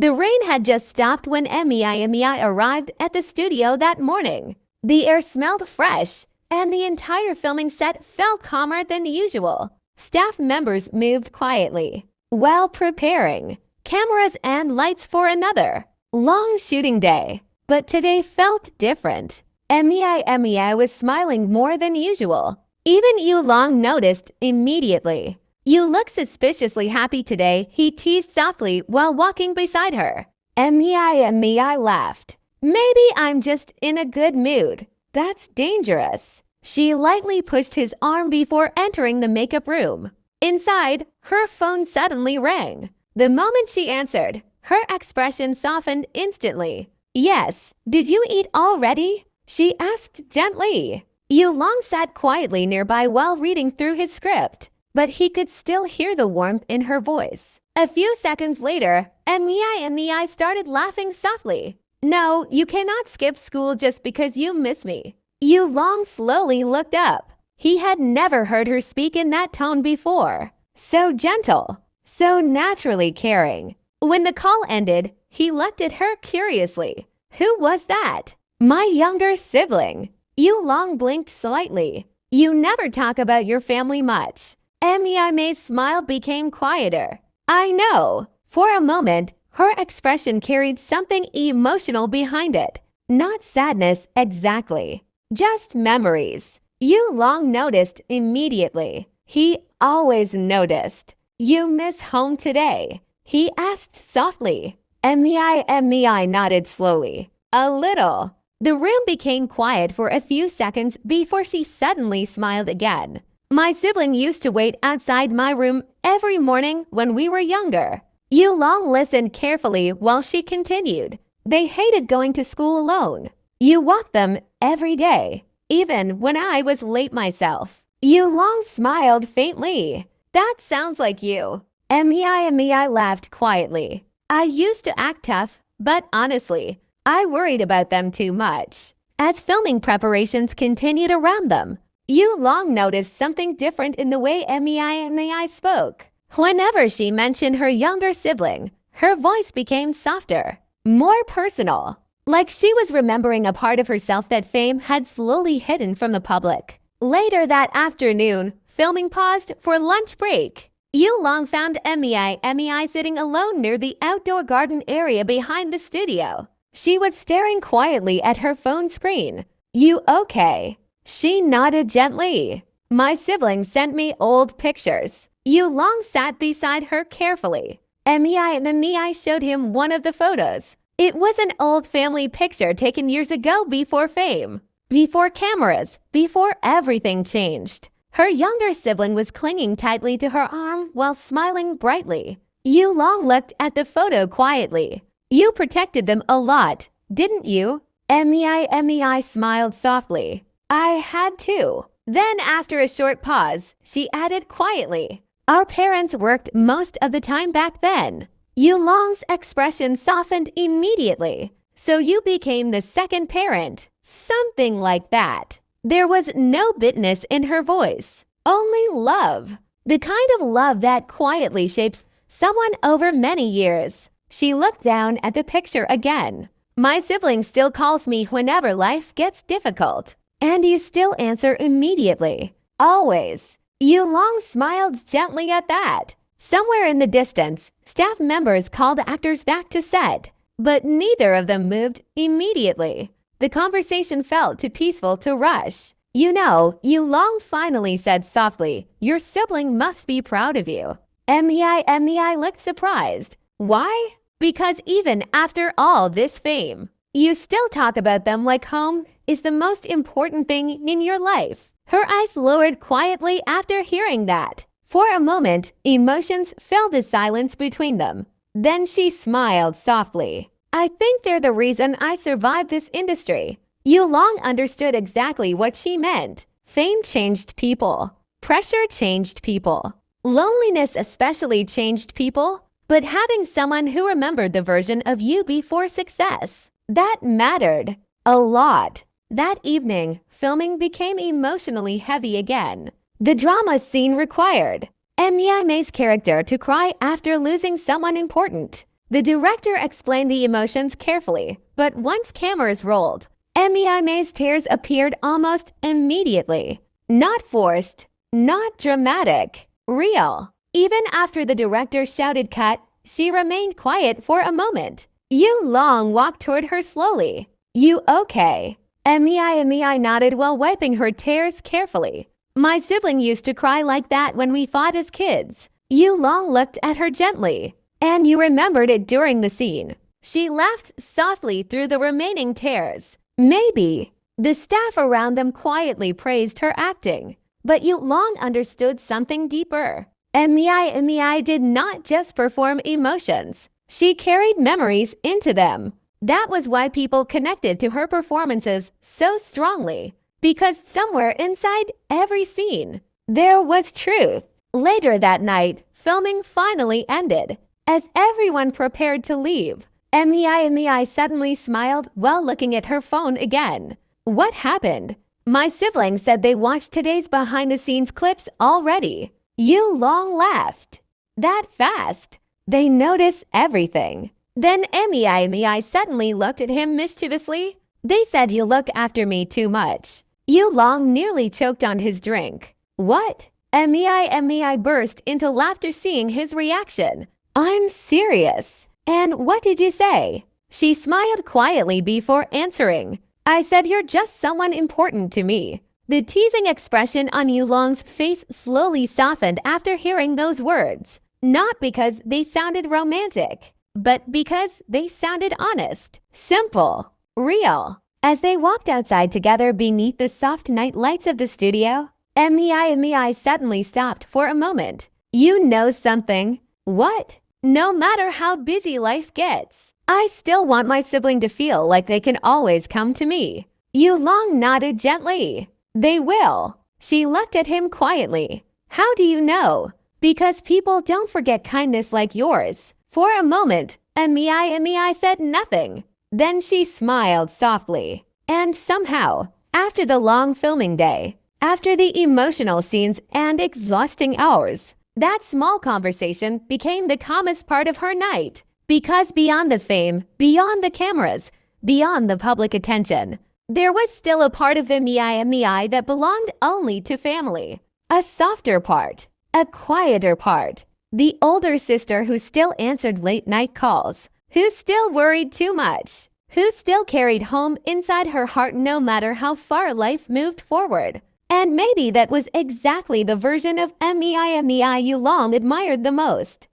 The rain had just stopped when Mei arrived at the studio that morning. The air smelled fresh, and the entire filming set felt calmer than usual. Staff members moved quietly while preparing cameras and lights for another long shooting day. But today felt different. Mei was smiling more than usual. Even Yu Long noticed immediately. "You look suspiciously happy today," he teased softly while walking beside her. Mei laughed. "Maybe I'm just in a good mood." "That's dangerous." She lightly pushed his arm before entering the makeup room. Inside, her phone suddenly rang. The moment she answered, her expression softened instantly. "Yes, did you eat already?" she asked gently. Yu Long sat quietly nearby while reading through his script, but he could still hear the warmth in her voice. A few seconds later, Mei started laughing softly. "No, you cannot skip school just because you miss me." Yu Long slowly looked up. He had never heard her speak in that tone before. So gentle, so naturally caring. When the call ended, he looked at her curiously. "Who was that?" "My younger sibling." Yu Long blinked slightly. "You never talk about your family much." Mei's smile became quieter. "I know." For a moment, her expression carried something emotional behind it. Not sadness exactly, just memories. Yu Long noticed immediately. He always noticed. "You miss home today?" he asked softly. Mei nodded slowly. "A little." The room became quiet for a few seconds before she suddenly smiled again. "My sibling used to wait outside my room every morning when we were younger." Yu Long listened carefully while she continued. "They hated going to school alone. You walked them every day, even when I was late myself." Yu Long smiled faintly. "That sounds like you." Mei laughed quietly. "I used to act tough, but honestly, I worried about them too much." As filming preparations continued around them, Yu Long noticed something different in the way Mei spoke. Whenever she mentioned her younger sibling, her voice became softer, more personal, like she was remembering a part of herself that fame had slowly hidden from the public. Later that afternoon, filming paused for lunch break. Yu Long found Mei sitting alone near the outdoor garden area behind the studio. She was staring quietly at her phone screen. "You okay?" She nodded gently. "My sibling sent me old pictures." Yu Long sat beside her carefully. Mei showed him one of the photos. It was an old family picture taken years ago before fame, before cameras, before everything changed. Her younger sibling was clinging tightly to her arm while smiling brightly. Yu Long looked at the photo quietly. "You protected them a lot, didn't you?" Mei smiled softly. "I had to." Then after a short pause, she added quietly, "Our parents worked most of the time back then." Yu Long's expression softened immediately. "So you became the second parent." Something like that. There was no bitterness in her voice, only love. The kind of love that quietly shapes someone over many years. She looked down at the picture again. "My sibling still calls me whenever life gets difficult." "And you still answer immediately." "Always." Yu Long smiled gently at that. Somewhere in the distance, staff members called actors back to set, but neither of them moved immediately. The conversation felt too peaceful to rush. "You know," Yu Long finally said softly, "your sibling must be proud of you." Mei looked surprised. "Why?" "Because even after all this fame, you still talk about them like home is the most important thing in your life." Her eyes lowered quietly after hearing that. For a moment, emotions filled the silence between them. Then she smiled softly. "I think they're the reason I survived this industry." Yu Long understood exactly what she meant. Fame changed people. Pressure changed people. Loneliness especially changed people. But having someone who remembered the version of you before success, that mattered a lot. That evening, filming became emotionally heavy again. The drama scene required Mei Mei's character to cry after losing someone important. The director explained the emotions carefully, but once cameras rolled, Mei's tears appeared almost immediately. Not forced, not dramatic, real. Even after the director shouted cut, she remained quiet for a moment. Yu Long walked toward her slowly. You okay? Mei nodded while wiping her tears carefully. My sibling used to cry like that when we fought as kids. Yu Long looked at her gently. And you remembered it during the scene. She laughed softly through the remaining tears. Maybe. The staff around them quietly praised her acting. But Yu Long understood something deeper. Mei did not just perform emotions. She carried memories into them. That was why people connected to her performances so strongly. Because somewhere inside every scene, there was truth. Later that night, filming finally ended. As everyone prepared to leave, Mei suddenly smiled while looking at her phone again. What happened? My siblings said they watched today's behind-the-scenes clips already. Yu Long laughed. That fast. They notice everything. Then Mei suddenly looked at him mischievously. They said you look after me too much. Yu Long nearly choked on his drink. What? Mei burst into laughter seeing his reaction. I'm serious. And what did you say? She smiled quietly before answering. I said you're just someone important to me. The teasing expression on Yu Long's face slowly softened after hearing those words. Not because they sounded romantic, but because they sounded honest, simple, real. As they walked outside together beneath the soft night lights of the studio, Mei suddenly stopped for a moment. You know something. What? No matter how busy life gets, I still want my sibling to feel like they can always come to me. Yu Long nodded gently. They will. She looked at him quietly. How do you know? Because people don't forget kindness like yours. For a moment, Mei said nothing. Then she smiled softly. And somehow, after the long filming day, after the emotional scenes and exhausting hours, that small conversation became the calmest part of her night. Because beyond the fame, beyond the cameras, beyond the public attention, there was still a part of Mei that belonged only to family. A softer part, a quieter part. The older sister who still answered late-night calls, who still worried too much, who still carried home inside her heart no matter how far life moved forward. And maybe that was exactly the version of Mei Yu Long admired the most.